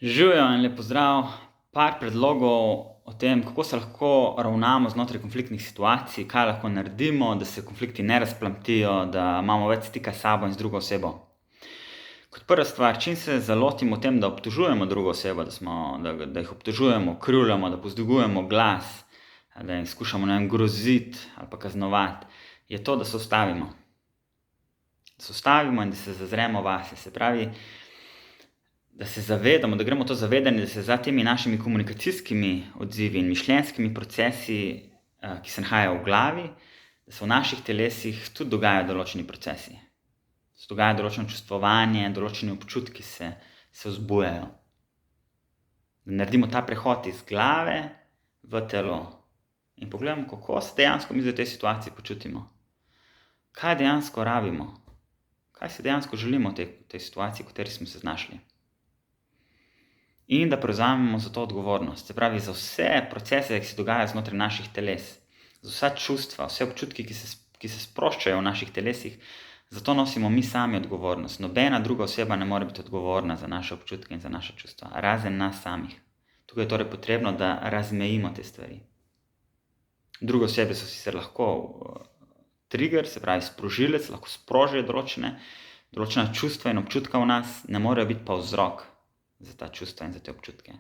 Živijo in lep pozdrav. Par predlogov o tem, kako se lahko ravnamo znotraj konfliktnih situacij, kaj lahko naredimo, da se konflikti ne razplamtijo, da imamo več stika s sabo in z drugo osebo. Kot prva stvar, čim se zalotimo tem, da obtožujemo drugo osebo, da jih obtožujemo, krivljamo, da povzdigujemo glas, da jim skušamo, groziti ali pa kaznovati, je to, da se ustavimo. Da se ustavimo in da se zazremo vase. Se pravi, da se zavedamo, da gremo to zavedanje, da se za temi našimi komunikacijskimi odzivi in mišljenjskimi procesi, ki se nahajajo v glavi, da se v naših telesih tudi dogajajo določeni procesi. Se dogaja določeno čustvovanje, določeni občutki se vzbujajo. Da naredimo ta prehod iz glave v telo in pogledamo, kako se dejansko mi v tej situaciji počutimo. Kaj dejansko rabimo? Kaj si dejansko želimo v tej situaciji, v kateri smo se znašli? In da prevzamemo za to odgovornost. Se pravi, za vse procese, ki se dogajajo znotraj naših teles, za vsa čustva, vse občutki, ki se sproščajo v naših telesih, zato nosimo mi sami odgovornost. Nobena druga oseba ne more biti odgovorna za naše občutke in za naša čustva, razen nas samih. Tukaj je torej potrebno, da razmejimo te stvari. Druge osebe so sicer lahko trigger, se pravi sprožilec, lahko sprožijo določena čustva in občutka v nas, ne morejo biti pa vzrok za ta čustva in za te občutke.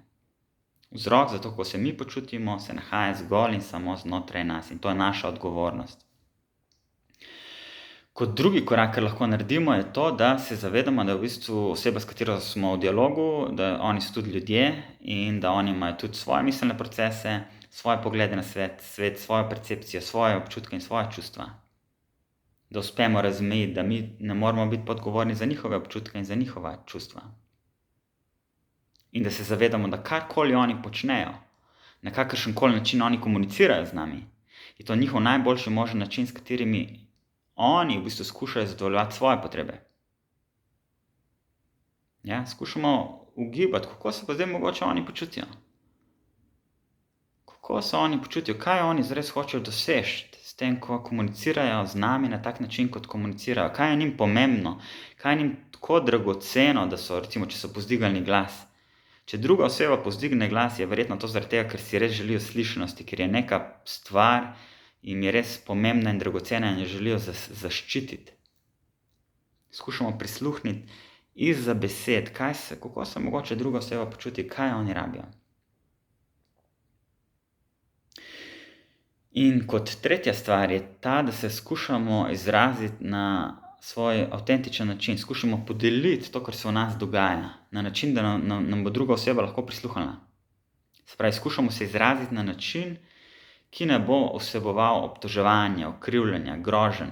Vzrok za to, kako se mi počutimo, se nahaja zgolj in samo znotraj nas in to je naša odgovornost. Kot drugi korak, kar lahko naredimo, je to, da se zavedamo, da je v bistvu oseba, s katero smo v dialogu, da oni so tudi ljudje in da oni imajo tudi svoje miselne procese, svoje poglede na svet, svojo percepcijo, svoje občutke in svoje čustva. Da uspemo razmejiti, da mi ne moramo biti odgovorni za njihove občutke in za njihova čustva. In da se zavedamo, da karkoli oni počnejo, na kakršenkoli način oni komunicirajo z nami, je to njihov najboljši možen način, s katerimi oni v bistvu skušajo zadovoljevati svoje potrebe. Ja, skušamo ugibati, kako se pa zdaj mogoče oni počutijo. Kako se oni počutijo, kaj oni zares hočejo doseči s tem, ko komunicirajo z nami na tak način, kot komunicirajo. Kaj je njim pomembno, kaj je njim tako dragoceno, da so, recimo, če so povzdigali glas. Če druga oseba povzdigne glas, je verjetno to zaradi tega, ker si res želijo slišanosti, ker je neka stvar jim je res pomembna in dragocena in jo želijo zaščititi. Skušamo prisluhniti izza besed, kako se mogoče druga oseba počuti, kaj oni rabijo. In kot tretja stvar je ta, da se skušamo izraziti na svoj avtentičen način, skušamo podeliti to, kar se v nas dogaja, na način, da nam bo druga oseba lahko prisluhnila. Se pravi, skušamo se izraziti na način, ki ne bo vseboval obtoževanja, okrivljanja, groženj,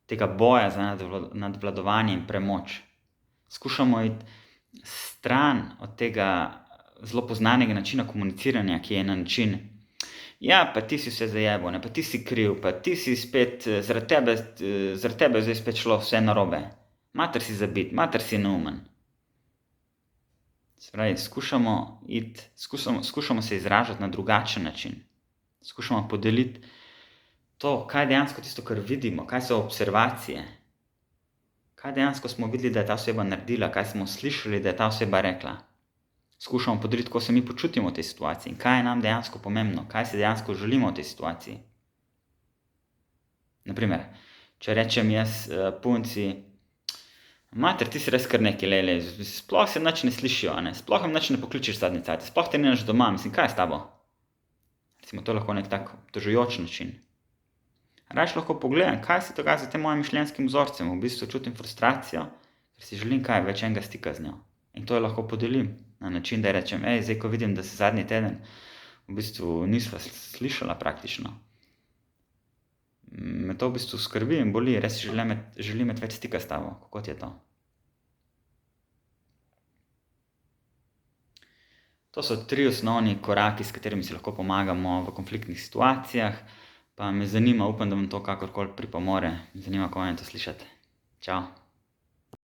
tega boja za nadvladovanje in premoč. Skušamo iti stran od tega zelo poznanega načina komuniciranja, ki je na način: ja, pa ti si vse zajebal, pa ti si kriv, pa ti si spet, zaradi tebe je zdaj spet šlo vse narobe. Mater si zabit, mater si neumen. Se pravi, skušamo se izražati na drugačen način. Skušamo podeliti to, kaj je dejansko tisto, kar vidimo, kaj so observacije. Kaj dejansko smo videli, da je ta oseba naredila, kaj smo slišali, da je ta oseba rekla. Skušamo podeliti, kako se mi počutimo v tej situaciji in kaj je nam dejansko pomembno, kaj si dejansko želimo v tej situaciji. Naprimer, če rečem jaz punci: mater, ti si res kar nekaj, lejle, sploh se nič ne slišijo, sploh jim nič ne pokličeš zadnje cajte, sploh te ni nič doma, mislim, kaj je s tabo? Recimo, to je lahko nek tak obtožujoč način. Rajši lahko pogledam, kaj se dogaja za tem mojim mišljenjskim vzorcem, v bistvu čutim frustracijo, ker si želim več enega stika z njo. In to jo lahko podelim na način, da rečem: zdaj, ko vidim, da se zadnji teden v bistvu nisva slišala praktično, me to v bistvu skrbi in boli, res želim imeti več stika s tabo, kako ti je to? To so 3 osnovni koraki, s katerimi si lahko pomagamo v konfliktnih situacijah, pa me zanima, upam, da vam to kakorkoli pripomore, zanima, kako vam je to slišati. Čau.